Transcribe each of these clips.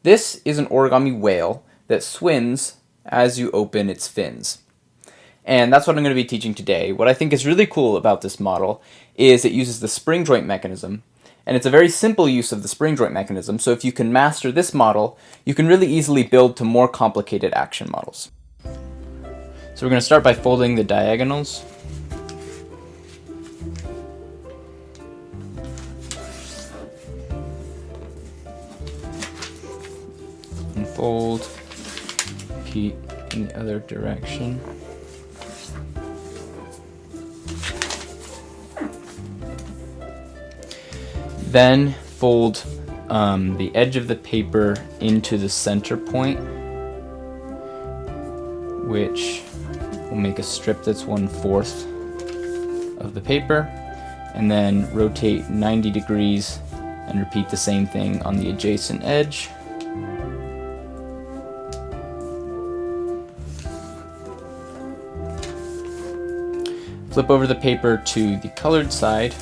This is an origami whale that swims as you open its fins. And that's what I'm going to be teaching today. What I think is really cool about this model is it uses the spring joint mechanism, and it's a very simple use of the spring joint mechanism, so if you can master this model, you can really easily build to more complicated action models. So we're going to start by folding the diagonals. And fold, repeat in the other direction. Then fold the edge of the paper into the center point, which will make a strip that's 1/4 of the paper, and then rotate 90 degrees and repeat the same thing on the adjacent edge. Flip over the paper to the colored side,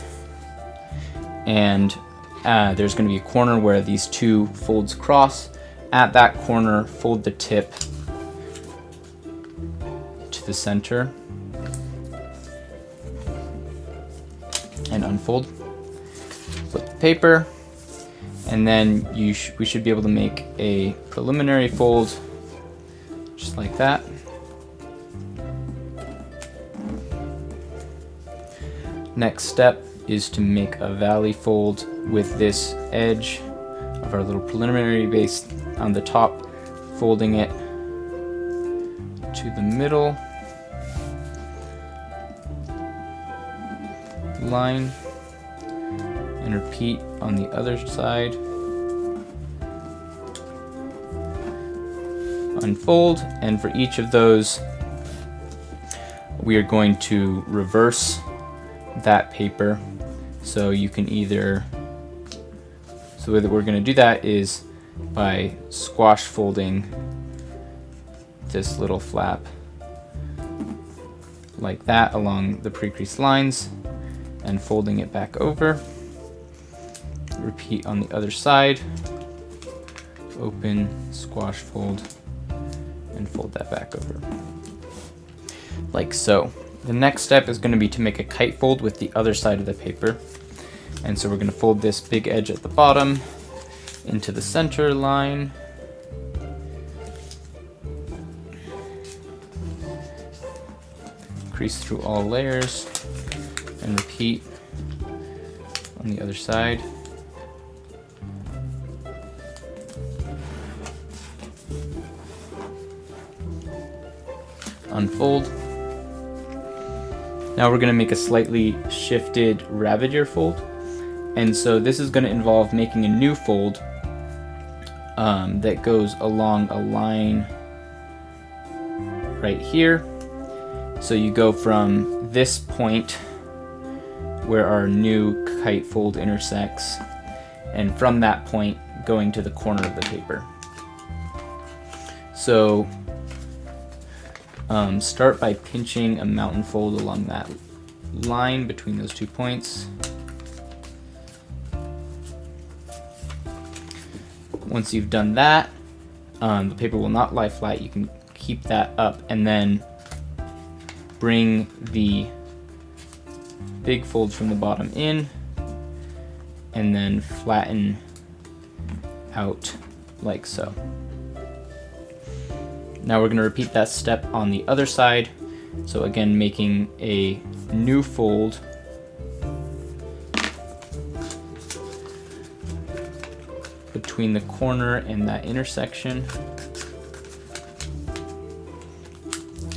and there's going to be a corner where these two folds cross. At that corner, fold the tip to the center and unfold. Flip the paper, and then we should be able to make a preliminary fold just like that. Next step is to make a valley fold with this edge of our little preliminary base on the top, folding it to the middle line, and repeat on the other side. Unfold, and for each of those we are going to reverse that paper. So you can either, so the way that we're going to do that is by squash folding this little flap like that along the pre-creased lines and folding it back over. Repeat on the other side, open, squash fold, and fold that back over like so. The next step is going to be to make a kite fold with the other side of the paper. And so we're going to fold this big edge at the bottom into the center line. Crease through all layers and repeat on the other side. Unfold. Now we're going to make a slightly shifted rabbit ear fold, and so this is going to involve making a new fold that goes along a line right here. So you go from this point where our new kite fold intersects, and from that point going to the corner of the paper. So start by pinching a mountain fold along that line between those 2 points. Once you've done that, the paper will not lie flat. You can keep that up, and then bring the big fold from the bottom in, and then flatten out like so. Now we're going to repeat that step on the other side. So again, making a new fold between the corner and that intersection,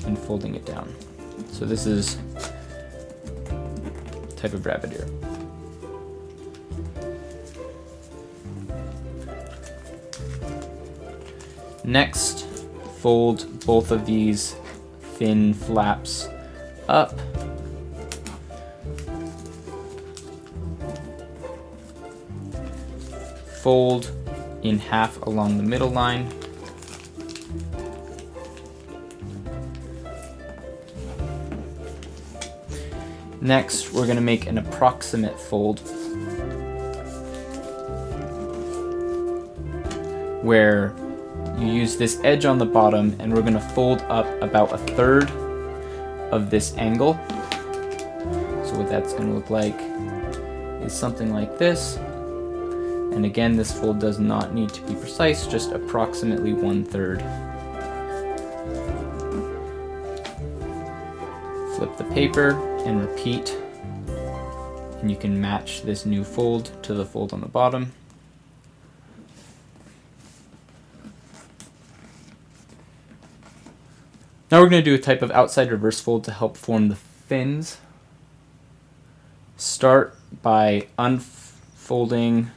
and folding it down. So this is a type of rabbit ear. Next, fold both of these thin flaps up. Fold in half along the middle line. Next, we're going to make an approximate fold where you use this edge on the bottom, and we're going to fold up about 1/3 of this angle. So what that's going to look like is something like this. And again, this fold does not need to be precise, just approximately 1/3. Flip the paper and repeat, and you can match this new fold to the fold on the bottom. Now we're going to do a type of outside reverse fold to help form the fins. Start by unfolding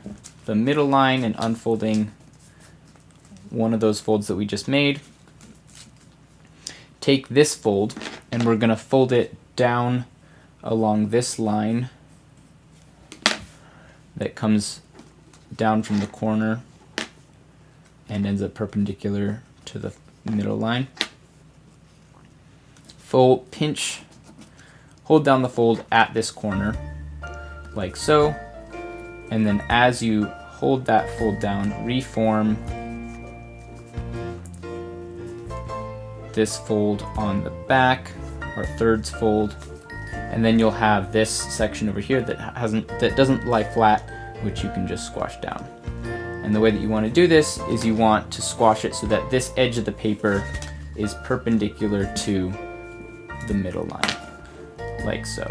the middle line and unfolding one of those folds that we just made. Take this fold and we're going to fold it down along this line that comes down from the corner and ends up perpendicular to the middle line. Fold, pinch, hold down the fold at this corner, like so, and then as you hold that fold down, reform this fold on the back, or thirds fold, and then you'll have this section over here that doesn't lie flat, which you can just squash down. And the way that you want to do this is you want to squash it so that this edge of the paper is perpendicular to the middle line, like so.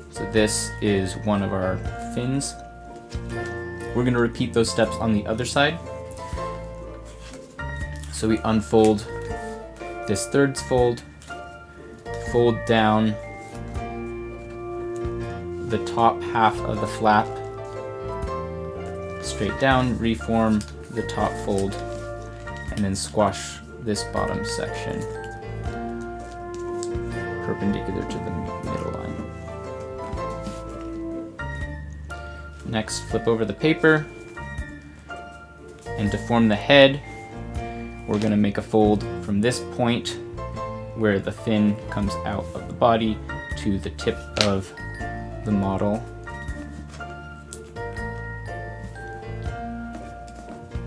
So this is one of our fins. We're going to repeat those steps on the other side. So we unfold this thirds fold, fold down the top half of the flap straight down, reform the top fold, and then squash this bottom section perpendicular to the middle line. Next, flip over the paper, and to form the head, we're going to make a fold from this point where the fin comes out of the body to the tip of the model.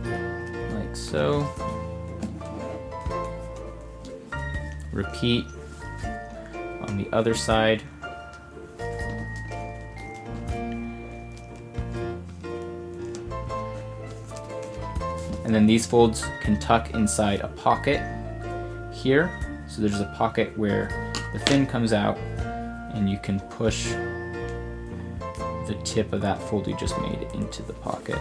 Like so. Repeat on the other side. And then these folds can tuck inside a pocket here. So there's a pocket where the fin comes out, and you can push the tip of that fold you just made into the pocket.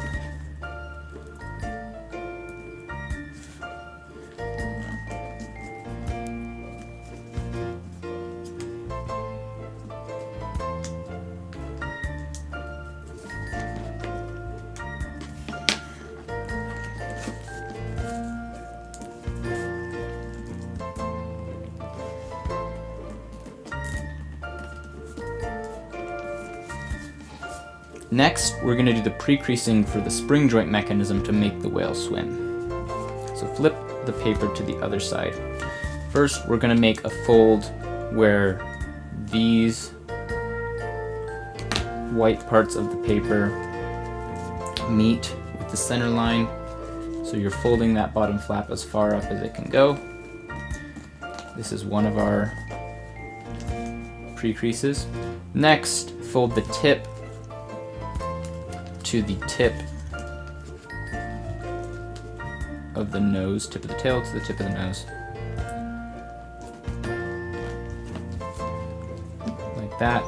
Next, we're going to do the pre-creasing for the spring joint mechanism to make the whale swim. So flip the paper to the other side. First, we're going to make a fold where these white parts of the paper meet with the center line. So you're folding that bottom flap as far up as it can go. This is one of our pre-creases. Next, fold the tip to the tip of the nose, tip of the tail to the tip of the nose. Like that.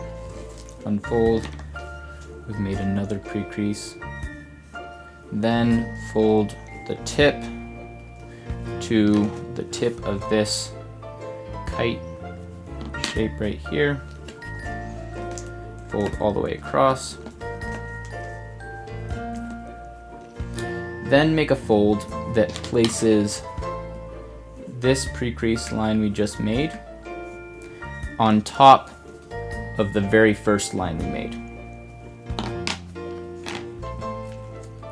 Unfold. We've made another pre-crease. Then fold the tip to the tip of this kite shape right here. Fold all the way across. Then make a fold that places this pre-crease line we just made on top of the very first line we made.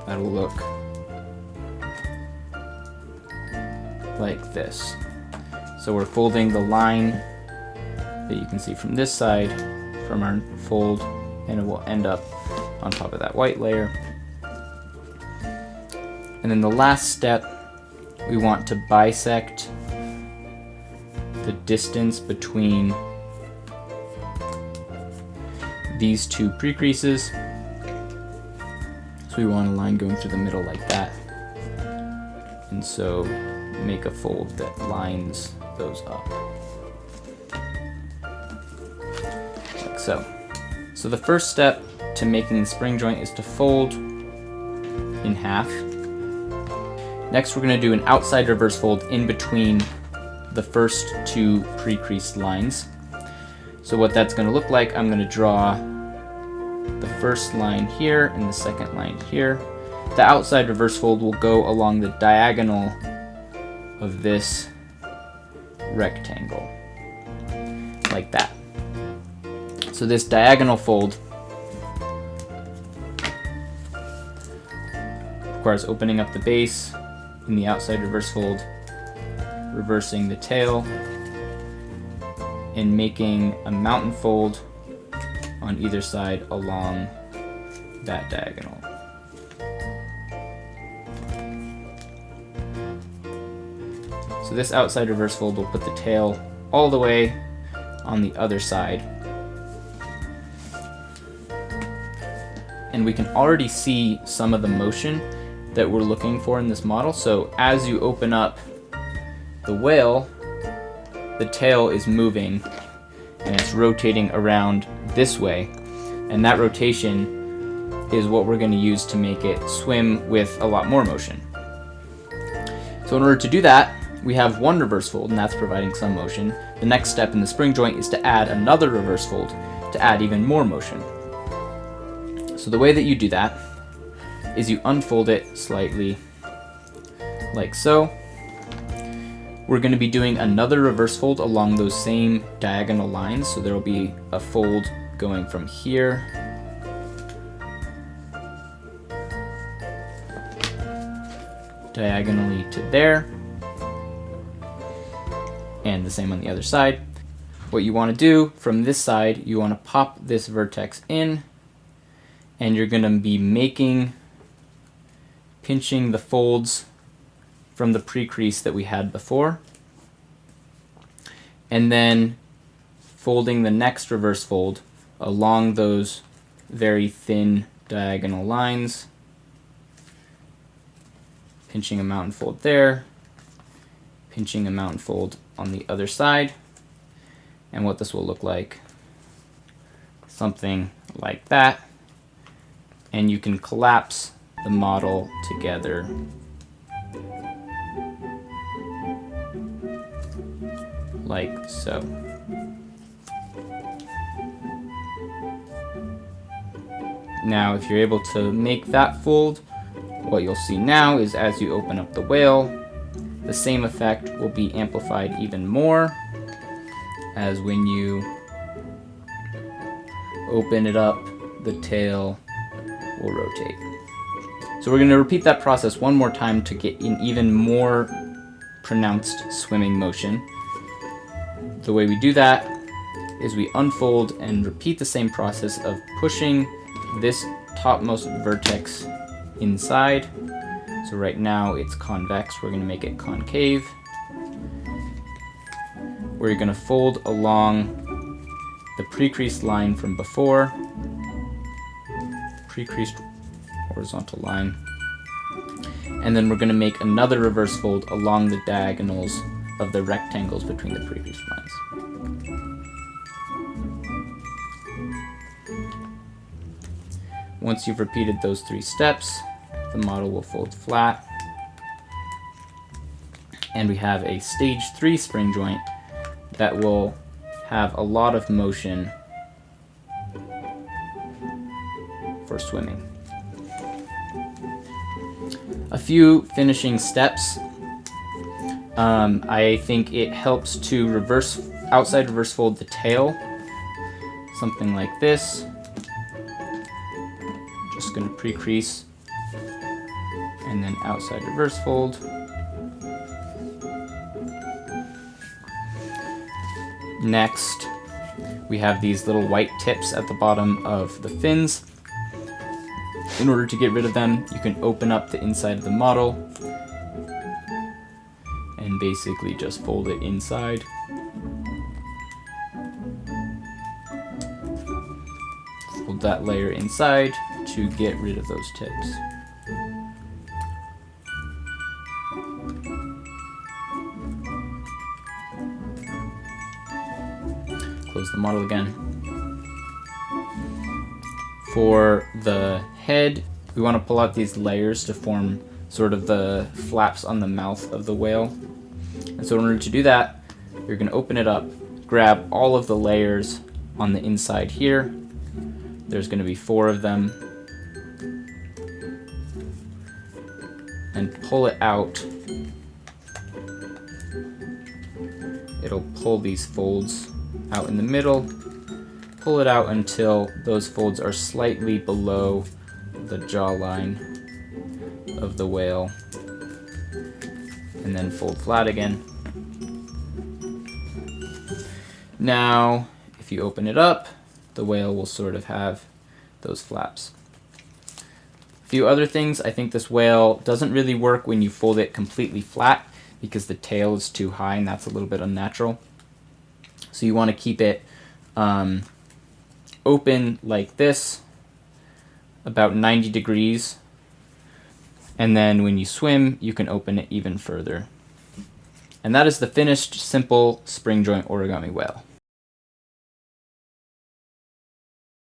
That'll look like this. So we're folding the line that you can see from this side from our fold, and it will end up on top of that white layer. And then the last step, we want to bisect the distance between these two pre-creases. So we want a line going through the middle like that. And so make a fold that lines those up. Like so. So the first step to making the spring joint is to fold in half. Next, we're going to do an outside reverse fold in between the first two pre-creased lines. So what that's going to look like, I'm going to draw the first line here and the second line here. The outside reverse fold will go along the diagonal of this rectangle, like that. So this diagonal fold requires opening up the base in the outside reverse fold, reversing the tail, and making a mountain fold on either side along that diagonal. So this outside reverse fold will put the tail all the way on the other side. And we can already see some of the motion that we're looking for in this model. So as you open up the whale, the tail is moving and it's rotating around this way. And that rotation is what we're going to use to make it swim with a lot more motion. So in order to do that, we have one reverse fold, and that's providing some motion. The next step in the spring joint is to add another reverse fold to add even more motion. So the way that you do that is you unfold it slightly like so. We're going to be doing another reverse fold along those same diagonal lines. So there will be a fold going from here diagonally to there, and the same on the other side. What you want to do from this side, you want to pop this vertex in, and you're going to be pinching the folds from the pre-crease that we had before, and then folding the next reverse fold along those very thin diagonal lines, pinching a mountain fold there, pinching a mountain fold on the other side, and what this will look like, something like that. And you can collapse the model together like so. Now, if you're able to make that fold, what you'll see now is as you open up the whale, the same effect will be amplified even more, as when you open it up, the tail will rotate. So we're going to repeat that process one more time to get an even more pronounced swimming motion. The way we do that is we unfold and repeat the same process of pushing this topmost vertex inside. So right now it's convex, we're going to make it concave, where you're going to fold along the pre-creased line from before, pre-creased horizontal line, and then we're going to make another reverse fold along the diagonals of the rectangles between the pre-creased lines. Once you've repeated those three steps, the model will fold flat, and we have a stage 3 spring joint that will have a lot of motion for swimming. A few finishing steps. I think it helps to outside reverse fold the tail, something like this. Just going to pre-crease and then outside reverse fold. Next, we have these little white tips at the bottom of the fins. In order to get rid of them, you can open up the inside of the model and basically just fold it inside. Fold that layer inside to get rid of those tips. Close the model again. For the head, we want to pull out these layers to form sort of the flaps on the mouth of the whale. And so in order to do that, you're going to open it up, grab all of the layers on the inside here. There's going to be 4 of them. And pull it out. It'll pull these folds out in the middle. Pull it out until those folds are slightly below the jawline of the whale. And then fold flat again. Now, if you open it up, the whale will sort of have those flaps. A few other things. I think this whale doesn't really work when you fold it completely flat because the tail is too high and that's a little bit unnatural. So you want to keep it open like this, about 90 degrees. And then when you swim, you can open it even further. And that is the finished simple spring joint origami whale.